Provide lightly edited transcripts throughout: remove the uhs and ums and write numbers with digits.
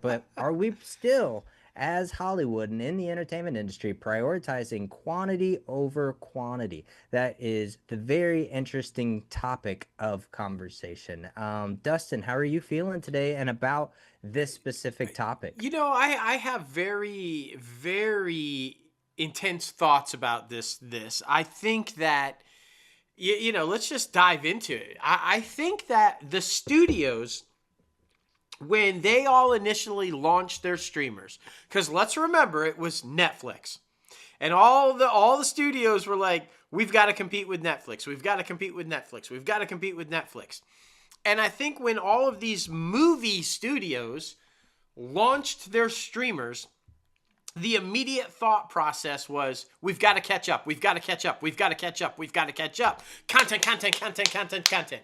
but are we still, as Hollywood and in the entertainment industry, prioritizing quantity over quantity? That is the very interesting topic of conversation. Dustin, how are you feeling today and about this specific topic? I have very, very intense thoughts about this. I think that let's just dive into it. I think that the studios, when they all initially launched their streamers, because let's remember it was Netflix, and all the studios were like, we've got to compete with Netflix, we've got to compete with Netflix, we've got to compete with Netflix. And I think when all of these movie studios launched their streamers, the immediate thought process was, we've got to catch up, we've got to catch up, we've got to catch up, we've got to catch up. Content, content, content, content, content.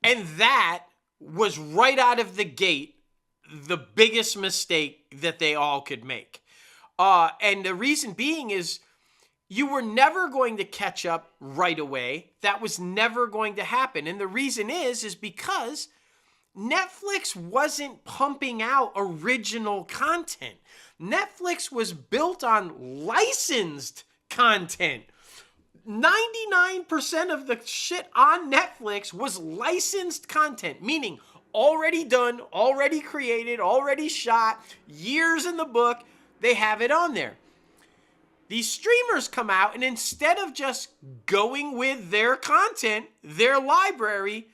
And that was right out of the gate the biggest mistake that they all could make. And the reason being is, you were never going to catch up right away. That was never going to happen. And the reason is because Netflix wasn't pumping out original content. Netflix was built on licensed content. 99% of the shit on Netflix was licensed content, meaning already done, already created, already shot, years in the book. They have it on there. These streamers come out, and instead of just going with their content, their library,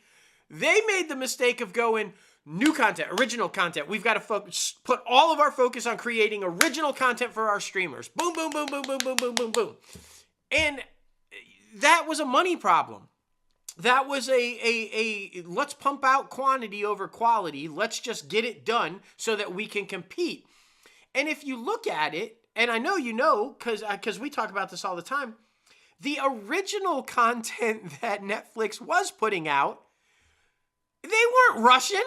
they made the mistake of going new content, original content. We've got to put all of our focus on creating original content for our streamers. Boom, boom, boom, boom, boom, boom, boom, boom, boom. And that was a money problem. That was a let's pump out quantity over quality. Let's just get it done so that we can compete. And if you look at it, and I know you know, because we talk about this all the time, the original content that Netflix was putting out, they weren't rushing.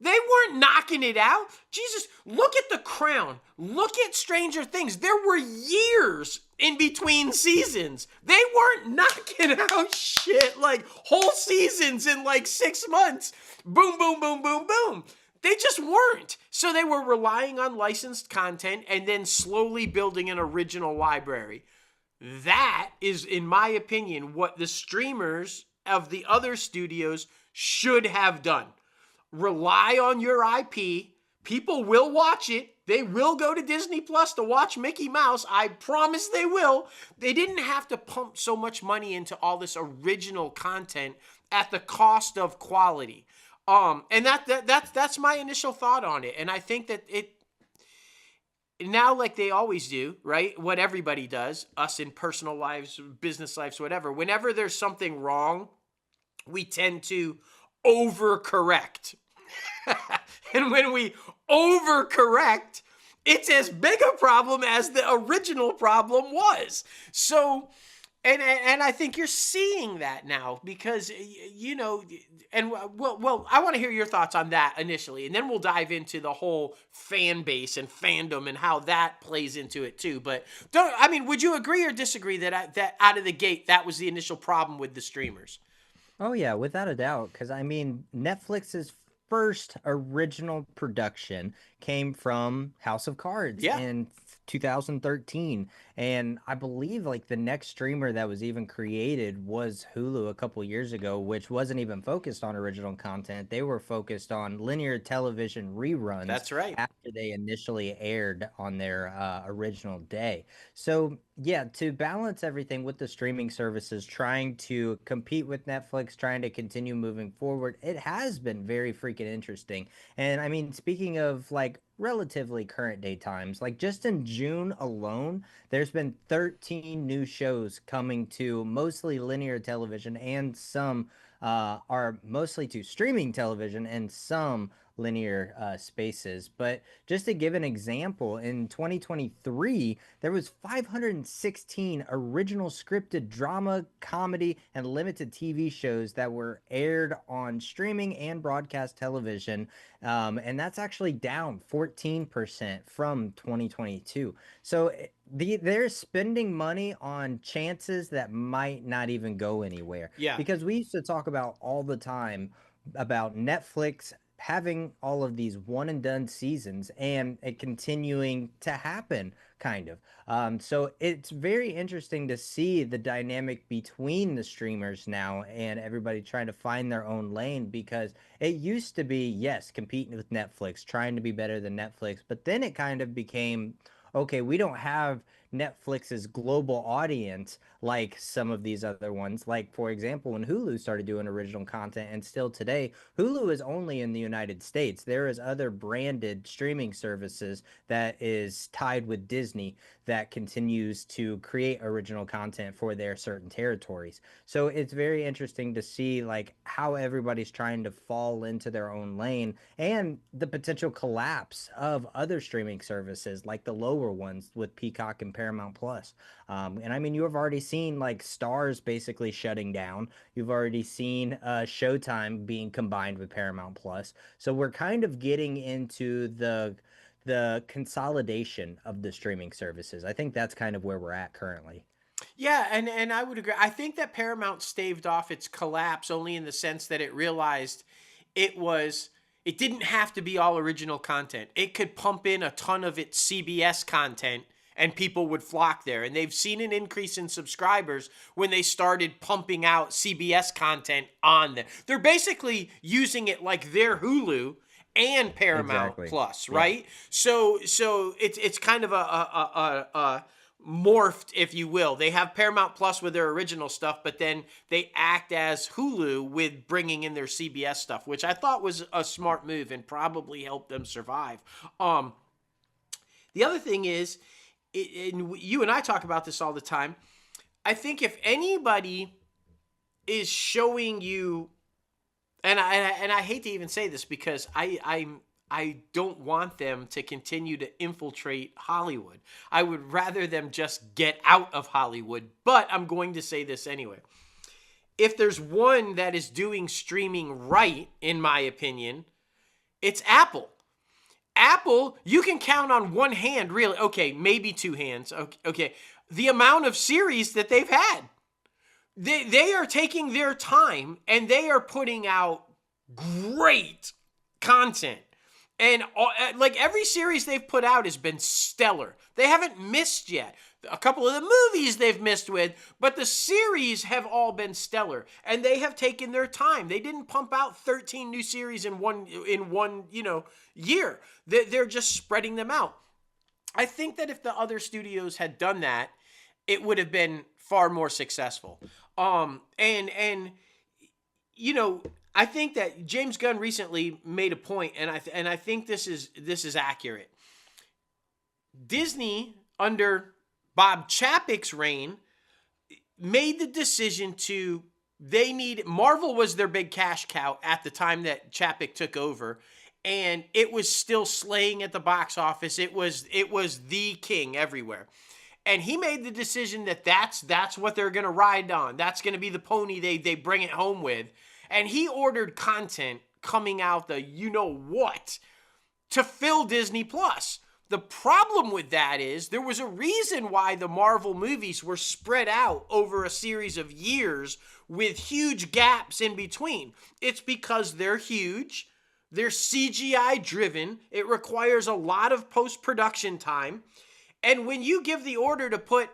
They weren't knocking it out. Jesus, look at The Crown. Look at Stranger Things. There were years in between seasons. They weren't knocking out shit like whole seasons in like 6 months. Boom, boom, boom, boom, boom. They just weren't. So they were relying on licensed content and then slowly building an original library. That is, in my opinion, what the streamers of the other studios should have done. Rely on your IP. People will watch it. They will go to Disney Plus to watch Mickey Mouse. I promise they will. They didn't have to pump so much money into all this original content at the cost of quality. And that's my initial thought on it. And I think that it now, like they always do, right? What everybody does, us in personal lives, business lives, whatever. Whenever there's something wrong, we tend to overcorrect. And when we overcorrect, it's as big a problem as the original problem was. So, and I think you're seeing that now because, and well, I want to hear your thoughts on that initially, and then we'll dive into the whole fan base and fandom and how that plays into it too. But would you agree or disagree that out of the gate, that was the initial problem with the streamers? Oh yeah, without a doubt. Because I mean, Netflix's first original production came from House of Cards Yeah. in 2013, and I believe like the next streamer that was even created was Hulu a couple years ago, which wasn't even focused on original content. They were focused on linear television reruns That's right. after they initially aired on their original day. So yeah, to balance everything with the streaming services, trying to compete with Netflix, trying to continue moving forward, it has been very freaking interesting. And I mean, speaking of like relatively current day times, like just in June alone, there's been 13 new shows coming to mostly linear television, and some are mostly to streaming television, and some linear spaces. But just to give an example, in 2023 there was 516 original scripted drama, comedy, and limited TV shows that were aired on streaming and broadcast television, and that's actually down 14% from 2022. So they're spending money on chances that might not even go anywhere, Yeah. because we used to talk about all the time about Netflix having all of these one and done seasons and it continuing to happen kind of. So it's very interesting to see the dynamic between the streamers now and everybody trying to find their own lane, because it used to be, yes, competing with Netflix, trying to be better than Netflix, but then it kind of became, okay, we don't have Netflix's global audience like some of these other ones. Like, for example, when Hulu started doing original content, and still today, Hulu is only in the United States. There is other branded streaming services that is tied with Disney that continues to create original content for their certain territories. So it's very interesting to see like how everybody's trying to fall into their own lane, and the potential collapse of other streaming services like the lower ones with Peacock and Paramount Plus. And I mean, you have already seen like Stars basically shutting down. You've already seen Showtime being combined with Paramount Plus. So we're kind of getting into the consolidation of the streaming services. I think that's kind of where we're at currently. Yeah, and I would agree. I think that Paramount staved off its collapse only in the sense that it realized it was it didn't have to be all original content. It could pump in a ton of its CBS content and people would flock there. And they've seen an increase in subscribers when they started pumping out CBS content on there. They're basically using it like their Hulu and Paramount Exactly. Plus, Yeah. right? So it's kind of a morphed, if you will. They have Paramount Plus with their original stuff, but then they act as Hulu with bringing in their CBS stuff, which I thought was a smart move and probably helped them survive. The other thing is, and you and I talk about this all the time, I think if anybody is showing you, and I hate to even say this because I don't want them to continue to infiltrate Hollywood. I would rather them just get out of Hollywood, but I'm going to say this anyway. If there's one that is doing streaming right, in my opinion, it's Apple. Apple, you can count on one hand, really. Okay, maybe two hands. Okay. The amount of series that they've had. They are taking their time and they are putting out great content. And like every series they've put out has been stellar. They haven't missed yet. A couple of the movies they've missed with, but the series have all been stellar. And they have taken their time. They didn't pump out 13 new series in one year. They're just spreading them out. I think that if the other studios had done that, it would have been far more successful. I think that James Gunn recently made a point, and I think this is accurate. Disney under Bob Chapek's reign made the decision Marvel was their big cash cow at the time that Chapek took over, and it was still slaying at the box office. It was the king everywhere. And he made the decision that that's what they're going to ride on. That's going to be the pony they bring it home with. And he ordered content coming out the you-know-what to fill Disney+. The problem with that is there was a reason why the Marvel movies were spread out over a series of years with huge gaps in between. It's because they're huge. They're CGI-driven. It requires a lot of post-production time. And when you give the order to put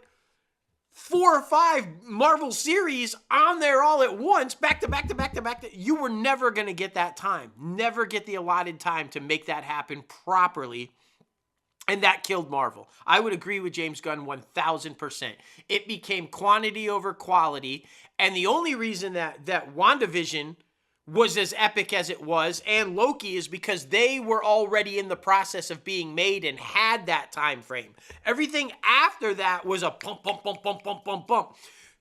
4 or 5 Marvel series on there all at once, back to back to back to back, you were never going to get that time. Never get the allotted time to make that happen properly. And that killed Marvel. I would agree with James Gunn 1,000%. It became quantity over quality. And the only reason that WandaVision was as epic as it was, and Loki, is because they were already in the process of being made and had that time frame. Everything after that was a pump, pump, pump, pump, pump, pump, pump.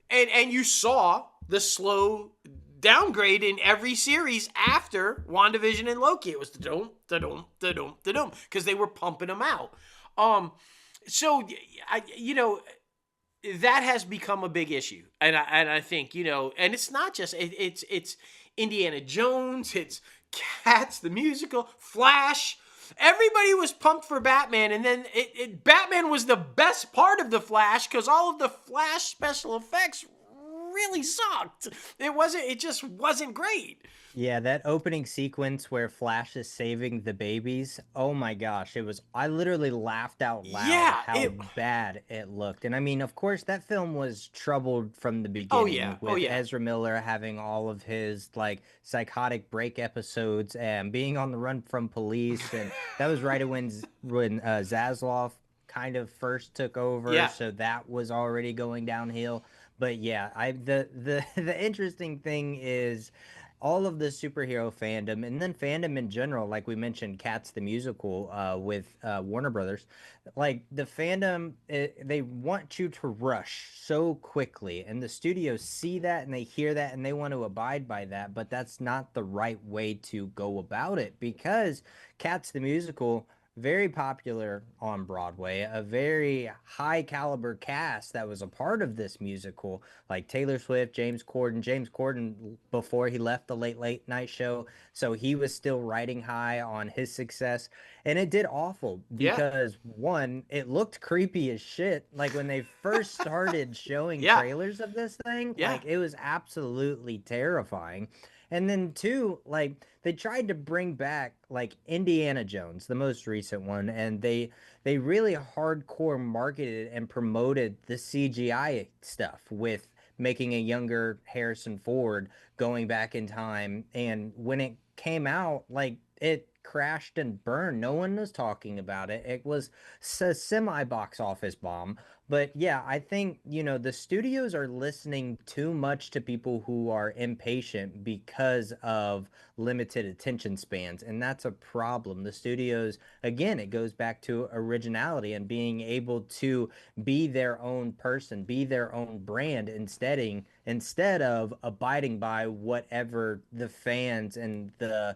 And you saw the slow downgrade in every series after WandaVision and Loki. It was da-dum, da-dum, da-dum, da-dum, because they were pumping them out. That has become a big issue. And I think, and it's not just, it's Indiana Jones, it's Cats, the musical, Flash. Everybody was pumped for Batman, and then Batman was the best part of the Flash because all of the Flash special effects really sucked. It just wasn't great. Yeah, that opening sequence where Flash is saving the babies. Oh my gosh, I literally laughed out loud Yeah, how bad it looked. And I mean, of course, that film was troubled from the oh yeah, beginning oh with yeah. Ezra Miller having all of his like psychotic break episodes and being on the run from police. And that was right when Zaslav kind of first took over, Yeah. so that was already going downhill. But yeah, the interesting thing is all of the superhero fandom and then fandom in general, like we mentioned, Cats the musical with Warner Brothers, like the fandom, they want you to rush so quickly, and the studios see that and they hear that and they want to abide by that, but that's not the right way to go about it because Cats the musical, very popular on Broadway, a very high caliber cast that was a part of this musical, like Taylor Swift, James Corden before he left the Late Night Show, so he was still riding high on his success, and it did awful Yeah. because one, it looked creepy as shit. Like when they first started showing Yeah. trailers of this thing, Yeah. like it was absolutely terrifying. And then two, like they tried to bring back like Indiana Jones, the most recent one, and they really hardcore marketed and promoted the CGI stuff with making a younger Harrison Ford going back in time. And when it came out, like it crashed and burned. No one was talking about it. It was a semi box office bomb. But yeah, I think, the studios are listening too much to people who are impatient because of limited attention spans. And that's a problem. The studios, again, it goes back to originality and being able to be their own person, be their own brand instead of abiding by whatever the fans and the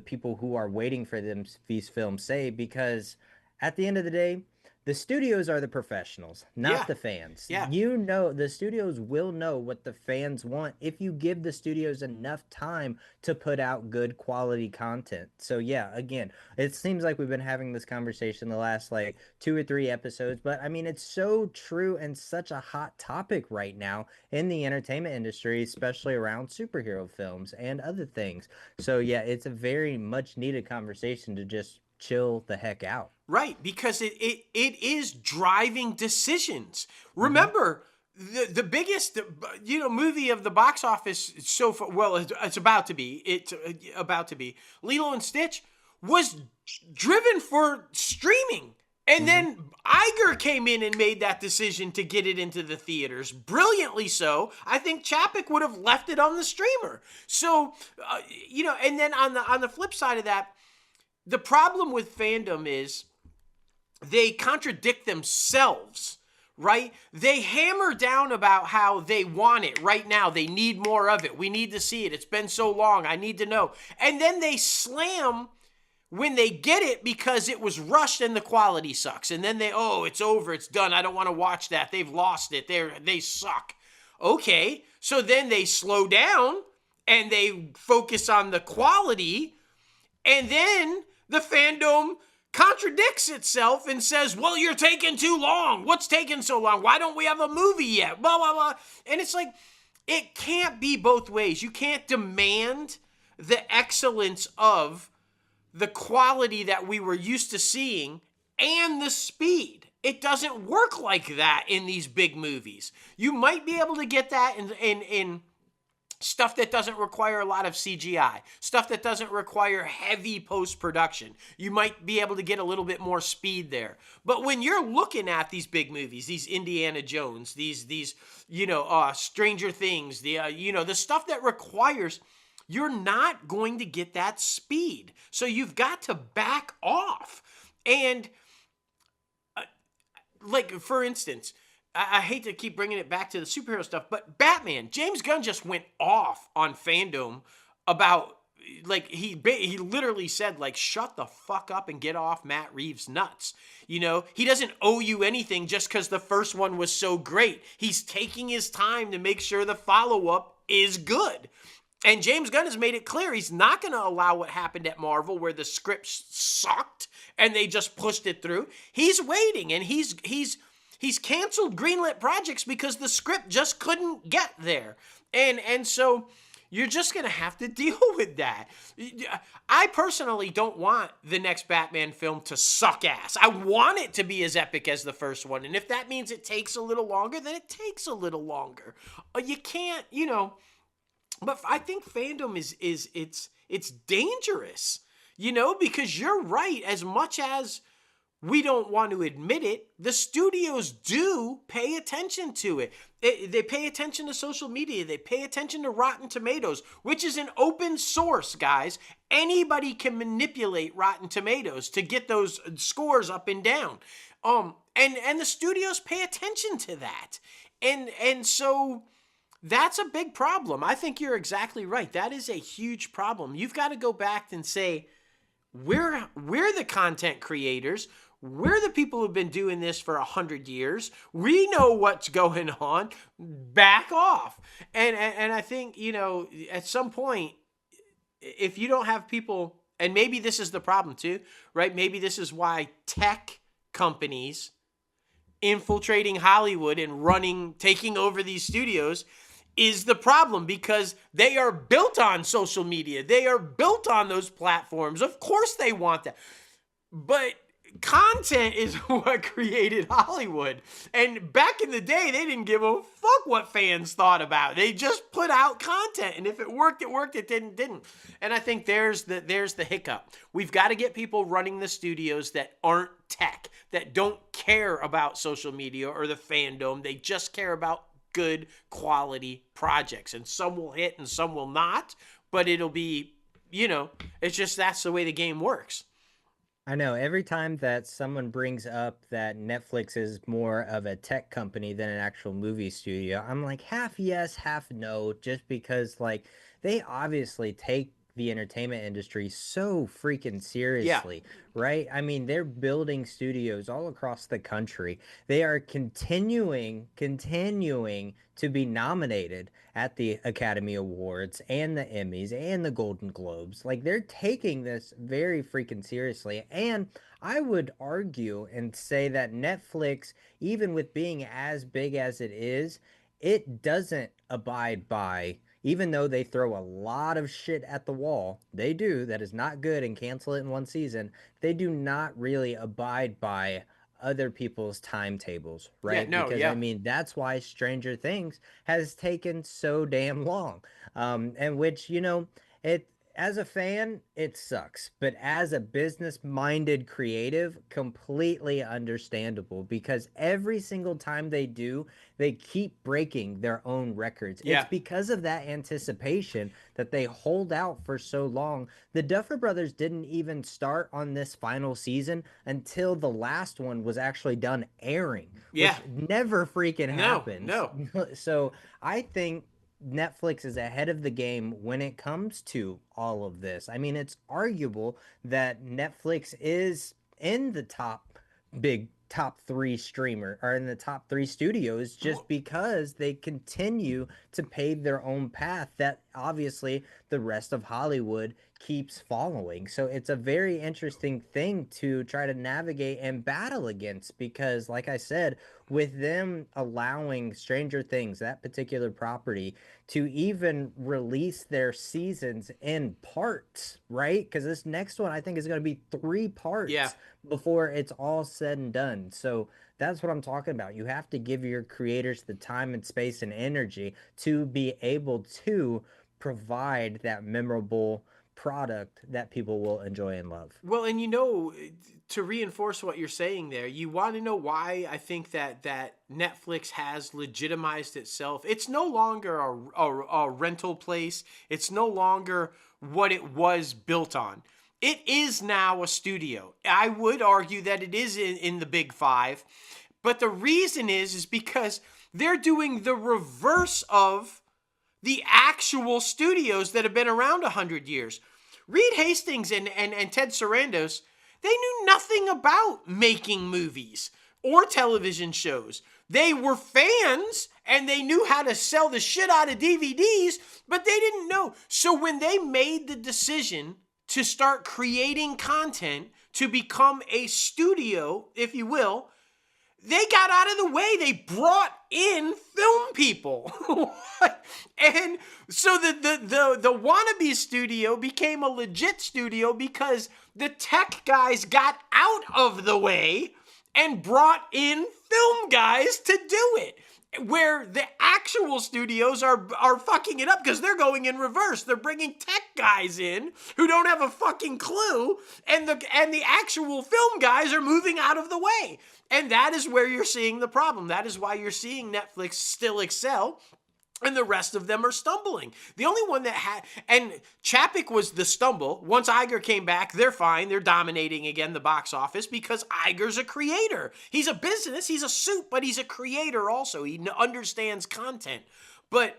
people who are waiting for these films say, because at the end of the day, the studios are the professionals, not Yeah. the fans. Yeah. The studios will know what the fans want if you give the studios enough time to put out good quality content. So yeah, again, it seems like we've been having this conversation the last like 2 or 3 episodes, but I mean, it's so true and such a hot topic right now in the entertainment industry, especially around superhero films and other things. So yeah, it's a very much needed conversation to just chill the heck out. Right, because it is driving decisions. Mm-hmm. Remember, the biggest movie of the box office so far, well, it's about to be Lilo and Stitch was driven for streaming. And then Iger came in and made that decision to get it into the theaters. Brilliantly so. I think Chapek would have left it on the streamer. So, and then on the flip side of that, the problem with fandom is they contradict themselves, right? They hammer down about how they want it right now. They need more of it. We need to see it. It's been so long. I need to know. And then they slam when they get it because it was rushed and the quality sucks. And then it's over. It's done. I don't want to watch that. They've lost it. They suck. Okay. So then they slow down and they focus on the quality. And then the fandom contradicts itself and says, well, you're taking too long. What's taking so long? Why don't we have a movie yet? Blah, blah, blah. And it's like, it can't be both ways. You can't demand the excellence of the quality that we were used to seeing and the speed. It doesn't work like that in these big movies. You might be able to get that in stuff that doesn't require a lot of CGI, stuff that doesn't require heavy post-production. You might be able to get a little bit more speed there. But when you're looking at these big movies, these Indiana Jones, these Stranger Things, the stuff that requires, you're not going to get that speed. So you've got to back off. And like, for instance, I hate to keep bringing it back to the superhero stuff, but Batman, James Gunn just went off on fandom about, like, he literally said, like, shut the fuck up and get off Matt Reeves' nuts. He doesn't owe you anything just because the first one was so great. He's taking his time to make sure the follow-up is good. And James Gunn has made it clear he's not going to allow what happened at Marvel where the scripts sucked and they just pushed it through. He's waiting, and he's He's canceled greenlit projects because the script just couldn't get there. And so you're just going to have to deal with that. I personally don't want the next Batman film to suck ass. I want it to be as epic as the first one. And if that means it takes a little longer, then it takes a little longer. You can't, but I think fandom it's dangerous, because you're right. As much as we don't want to admit it, the studios do pay attention to it. They pay attention to social media. They pay attention to Rotten Tomatoes, which is an open source, guys. Anybody can manipulate Rotten Tomatoes to get those scores up and down. And the studios pay attention to that. And so that's a big problem. I think you're exactly right. That is a huge problem. You've got to go back and say, we're the content creators. We're the people who've been doing this for 100 years. We know what's going on. Back off. And I think, at some point, if you don't have people, and maybe this is the problem too, right? Maybe this is why tech companies infiltrating Hollywood and taking over these studios is the problem, because they are built on social media. They are built on those platforms. Of course they want that. But content is what created Hollywood. And back in the day, they didn't give a fuck what fans thought about it. They just put out content. And if it worked, it worked. It didn't. And I think there's the hiccup. We've got to get people running the studios that aren't tech, that don't care about social media or the fandom. They just care about good quality projects. And some will hit and some will not. But it'll be, it's just that's the way the game works. I know every time that someone brings up that Netflix is more of a tech company than an actual movie studio, I'm like half yes, half no, just because they obviously take the entertainment industry so freaking seriously, right? I mean, they're building studios all across the country. They are continuing to be nominated at the Academy Awards and the Emmys and the Golden Globes. They're taking this very freaking seriously. And I would argue and say that Netflix, even with being as big as it is, it doesn't abide by, even though they throw a lot of shit at the wall, they do, that is not good, and cancel it in one season, they do not really abide by other people's timetables, right? I mean, that's why Stranger Things has taken so damn long. And which, it, as a fan, it sucks. But as a business-minded creative, completely understandable, because every single time they do, they keep breaking their own records. Yeah. It's because of that anticipation that they hold out for so long. The Duffer Brothers didn't even start on this final season until the last one was actually done airing, which never freaking happens. No. So I think Netflix is ahead of the game when it comes to all of this. I mean, it's arguable that Netflix is in the top 3 streamer, or in the top 3 studios, just because they continue to pave their own path that obviously the rest of Hollywood keeps following. So it's a very interesting thing to try to navigate and battle against, because like I said, with them allowing Stranger Things, that particular property, to even release their seasons in parts, right? Because this next one I think is going to be 3 parts before it's all said and done. So that's what I'm talking about. You have to give your creators the time and space and energy to be able to provide that memorable product that people will enjoy and love. Well, and to reinforce what you're saying there, you want to know why I think that Netflix has legitimized itself. It's no longer a rental place. It's no longer what it was built on. It is now a studio. I would argue that it is in the big 5, but the reason is because they're doing the reverse of the actual studios that have been around 100 years. Reed Hastings and Ted Sarandos, they knew nothing about making movies or television shows. They were fans and they knew how to sell the shit out of DVDs, but they didn't know. So when they made the decision to start creating content, to become a studio, if you will, They got out of the way. They brought in film people. And so the wannabe studio became a legit studio because the tech guys got out of the way and brought in film guys to do it. Where the actual studios are fucking it up because they're going in reverse. They're bringing tech guys in who don't have a fucking clue, and the actual film guys are moving out of the way. And that is where you're seeing the problem. That is why you're seeing Netflix still excel, and the rest of them are stumbling. The only one that had, and Chapek was the stumble. Once Iger came back, they're fine. They're dominating again the box office because Iger's a creator. He's a business, he's a suit, but he's a creator also. He understands content. But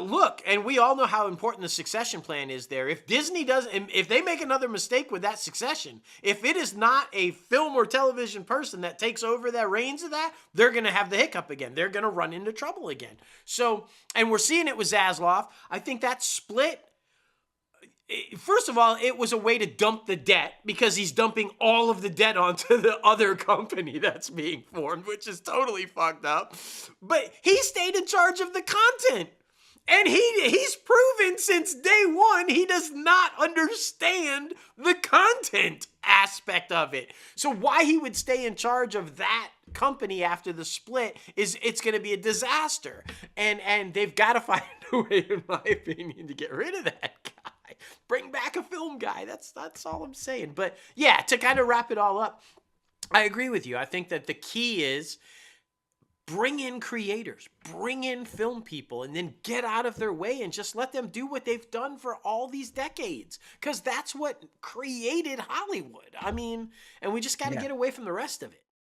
look, and we all know how important the succession plan is there. If Disney doesn't, if they make another mistake with that succession, if it is not a film or television person that takes over that reins of that, they're going to have the hiccup again. They're going to run into trouble again. So, and we're seeing it with Zaslav. I think that split, first of all, it was a way to dump the debt because he's dumping all of the debt onto the other company that's being formed, which is totally fucked up. But he stayed in charge of the content. And he's proven since day one he does not understand the content aspect of it. So why he would stay in charge of that company after the split is it's going to be a disaster. And they've got to find a way, in my opinion, to get rid of that guy. Bring back a film guy. That's all I'm saying. But yeah, to kind of wrap it all up, I agree with you. I think that the key is bring in creators, bring in film people, and then get out of their way and just let them do what they've done for all these decades. Because that's what created Hollywood. I mean, and we just got to get away from the rest of it.